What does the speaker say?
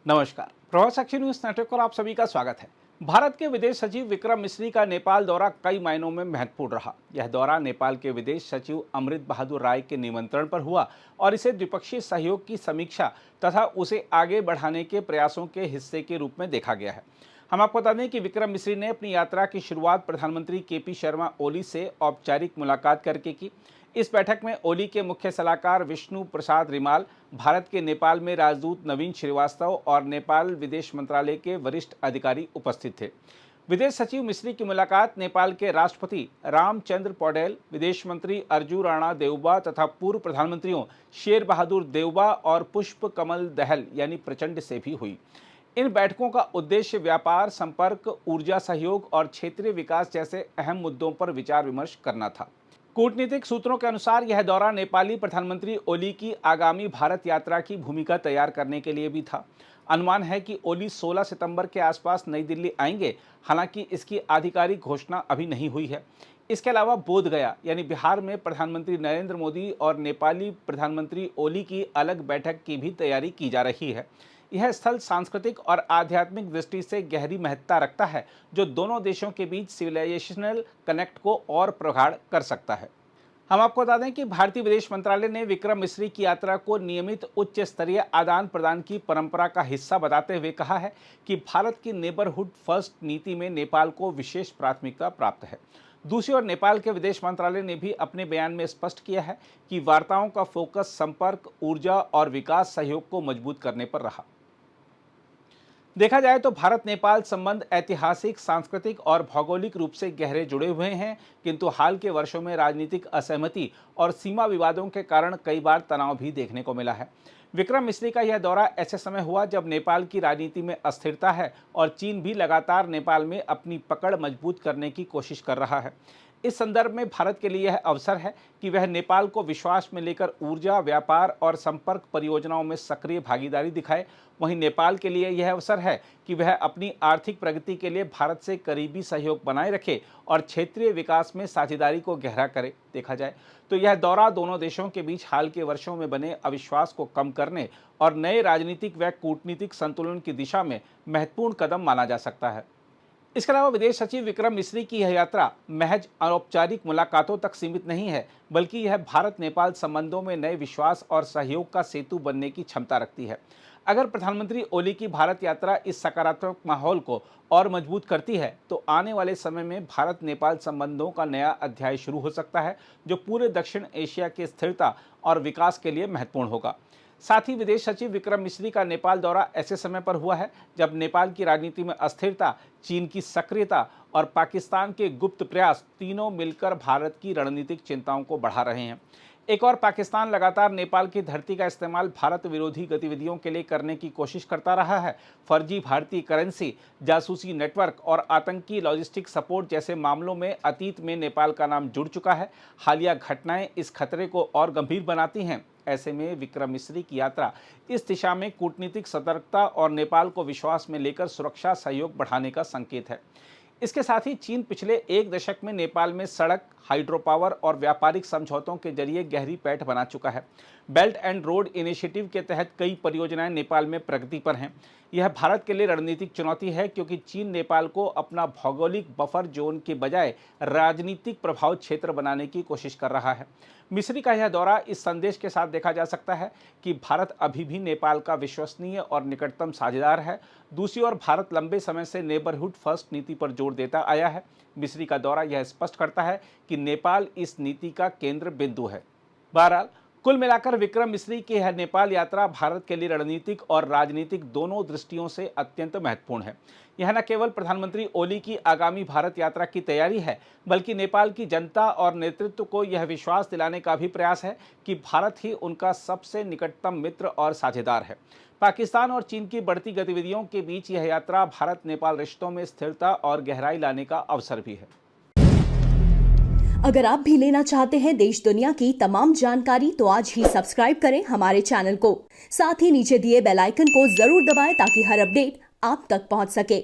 नमस्कार। प्रभात साक्षी news network पर आप सभी का स्वागत है। भारत के विदेश सचिव विक्रम मिस्री का नेपाल दौरा कई मायनों में महत्वपूर्ण रहा। यह दौरा नेपाल के विदेश सचिव अमृत बहादुर राय के निमंत्रण पर हुआ और इसे द्विपक्षीय सहयोग की समीक्षा तथा उसे आगे बढ़ाने के प्रयासों के हिस्से के रूप में देखा गया है। हम आपको बता दें कि विक्रम मिस्री ने अपनी यात्रा की शुरुआत प्रधानमंत्री केपी शर्मा ओली से औपचारिक मुलाकात करके की। इस बैठक में ओली के मुख्य सलाहकार विष्णु प्रसाद रिमाल, भारत के नेपाल में राजदूत नवीन श्रीवास्तव और नेपाल विदेश मंत्रालय के वरिष्ठ अधिकारी उपस्थित थे। विदेश सचिव मिस्री की मुलाकात नेपाल के राष्ट्रपति रामचंद्र पौडेल, विदेश मंत्री अर्जू राणा देउबा तथा पूर्व प्रधानमंत्रियों शेर बहादुर देउबा और पुष्प कमल दहल यानी प्रचंड से भी हुई। इन बैठकों का उद्देश्य व्यापार, संपर्क, ऊर्जा सहयोग और क्षेत्रीय विकास जैसे अहम मुद्दों पर विचार विमर्श करना था। कूटनीतिक सूत्रों के अनुसार यह दौरा नेपाली प्रधानमंत्री ओली की आगामी भारत यात्रा की भूमिका तैयार करने के लिए भी था। अनुमान है कि ओली 16 सितंबर के आसपास नई दिल्ली आएंगे। हालांकि इसकी आधिकारिक घोषणा अभी नहीं हुई है। इसके अलावा बोधगया यानी बिहार में प्रधानमंत्री नरेंद्र मोदी और नेपाली प्रधानमंत्री ओली की अलग बैठक की भी तैयारी की जा रही है। यह स्थल सांस्कृतिक और आध्यात्मिक दृष्टि से गहरी महत्ता रखता है, जो दोनों देशों के बीच सिविलाइजेशनल कनेक्ट को और प्रगाढ़ कर सकता है। हम आपको बता दें कि भारतीय विदेश मंत्रालय ने विक्रम मिस्री की यात्रा को नियमित उच्च स्तरीय आदान प्रदान की परंपरा का हिस्सा बताते हुए कहा है कि भारत की नेबरहुड फर्स्ट नीति में नेपाल को विशेष प्राथमिकता प्राप्त है। दूसरी ओर नेपाल के विदेश मंत्रालय ने भी अपने बयान में स्पष्ट किया है कि वार्ताओं का फोकस संपर्क, ऊर्जा और विकास सहयोग को मजबूत करने पर रहा। देखा जाए तो भारत नेपाल संबंध ऐतिहासिक, सांस्कृतिक और भौगोलिक रूप से गहरे जुड़े हुए हैं, किंतु हाल के वर्षों में राजनीतिक असहमति और सीमा विवादों के कारण कई बार तनाव भी देखने को मिला है। विक्रम मिस्री का यह दौरा ऐसे समय हुआ जब नेपाल की राजनीति में अस्थिरता है और चीन भी लगातार नेपाल में अपनी पकड़ मजबूत करने की कोशिश कर रहा है। इस संदर्भ में भारत के लिए यह अवसर है कि वह नेपाल को विश्वास में लेकर ऊर्जा, व्यापार और संपर्क परियोजनाओं में सक्रिय भागीदारी दिखाए। वहीं नेपाल के लिए यह अवसर है कि वह अपनी आर्थिक प्रगति के लिए भारत से करीबी सहयोग बनाए रखे और क्षेत्रीय विकास में साझेदारी को गहरा करे। देखा जाए तो यह दौरा दोनों देशों के बीच हाल के वर्षों में बने अविश्वास को कम करने और नए राजनीतिक व कूटनीतिक संतुलन की दिशा में महत्वपूर्ण कदम माना जा सकता है। इसके अलावा विदेश सचिव विक्रम मिस्री की यह यात्रा महज अनौपचारिक मुलाकातों तक सीमित नहीं है, बल्कि यह भारत नेपाल संबंधों में नए विश्वास और सहयोग का सेतु बनने की क्षमता रखती है। अगर प्रधानमंत्री ओली की भारत यात्रा इस सकारात्मक माहौल को और मजबूत करती है तो आने वाले समय में भारत नेपाल संबंधों का नया अध्याय शुरू हो सकता है, जो पूरे दक्षिण एशिया की स्थिरता और विकास के लिए महत्वपूर्ण होगा। साथ ही विदेश सचिव विक्रम मिस्री का नेपाल दौरा ऐसे समय पर हुआ है जब नेपाल की राजनीति में अस्थिरता, चीन की सक्रियता और पाकिस्तान के गुप्त प्रयास तीनों मिलकर भारत की रणनीतिक चिंताओं को बढ़ा रहे हैं। एक और पाकिस्तान लगातार नेपाल की धरती का इस्तेमाल भारत विरोधी गतिविधियों के लिए करने की कोशिश करता रहा है। फर्जी भारतीय करेंसी, जासूसी नेटवर्क और आतंकी लॉजिस्टिक सपोर्ट जैसे मामलों में अतीत में नेपाल का नाम जुड़ चुका है। हालिया घटनाएं इस खतरे को और गंभीर बनाती हैं। ऐसे में विक्रम मिस्री की यात्रा इस दिशा में कूटनीतिक सतर्कता और नेपाल को विश्वास में लेकर सुरक्षा सहयोग बढ़ाने का संकेत है। इसके साथ ही चीन पिछले एक दशक में नेपाल में सड़क, हाइड्रो पावर और व्यापारिक समझौतों के जरिए गहरी पैठ बना चुका है। बेल्ट एंड रोड इनिशिएटिव के तहत कई परियोजनाएं नेपाल में प्रगति पर हैं। यह भारत के लिए रणनीतिक चुनौती है, क्योंकि चीन नेपाल को अपना भौगोलिक बफर जोन के बजाय राजनीतिक प्रभाव क्षेत्र बनाने की कोशिश कर रहा है। मिस्री का यह दौरा इस संदेश के साथ देखा जा सकता है कि भारत अभी भी नेपाल का विश्वसनीय और निकटतम साझेदार है। दूसरी ओर भारत लंबे समय से नेबरहुड फर्स्ट नीति पर जोर देता आया है। मिस्री का दौरा यह स्पष्ट करता है कि नेपाल इस नीति का केंद्र बिंदु है। बहरहाल, कुल मिलाकर विक्रम मिस्री की यह नेपाल यात्रा भारत के लिए रणनीतिक और राजनीतिक दोनों दृष्टियों से अत्यंत महत्वपूर्ण है। यह न केवल प्रधानमंत्री ओली की आगामी भारत यात्रा की तैयारी है, बल्कि नेपाल की जनता और नेतृत्व को यह विश्वास दिलाने का भी प्रयास है कि भारत ही उनका सबसे निकटतम मित्र और साझेदार है। पाकिस्तान और चीन की बढ़ती गतिविधियों के बीच यह यात्रा भारत नेपाल रिश्तों में स्थिरता और गहराई लाने का अवसर भी है। अगर आप भी लेना चाहते हैं देश दुनिया की तमाम जानकारी तो आज ही सब्सक्राइब करें हमारे चैनल को। साथ ही नीचे दिए बेल आइकन को जरूर दबाएं ताकि हर अपडेट आप तक पहुंच सके।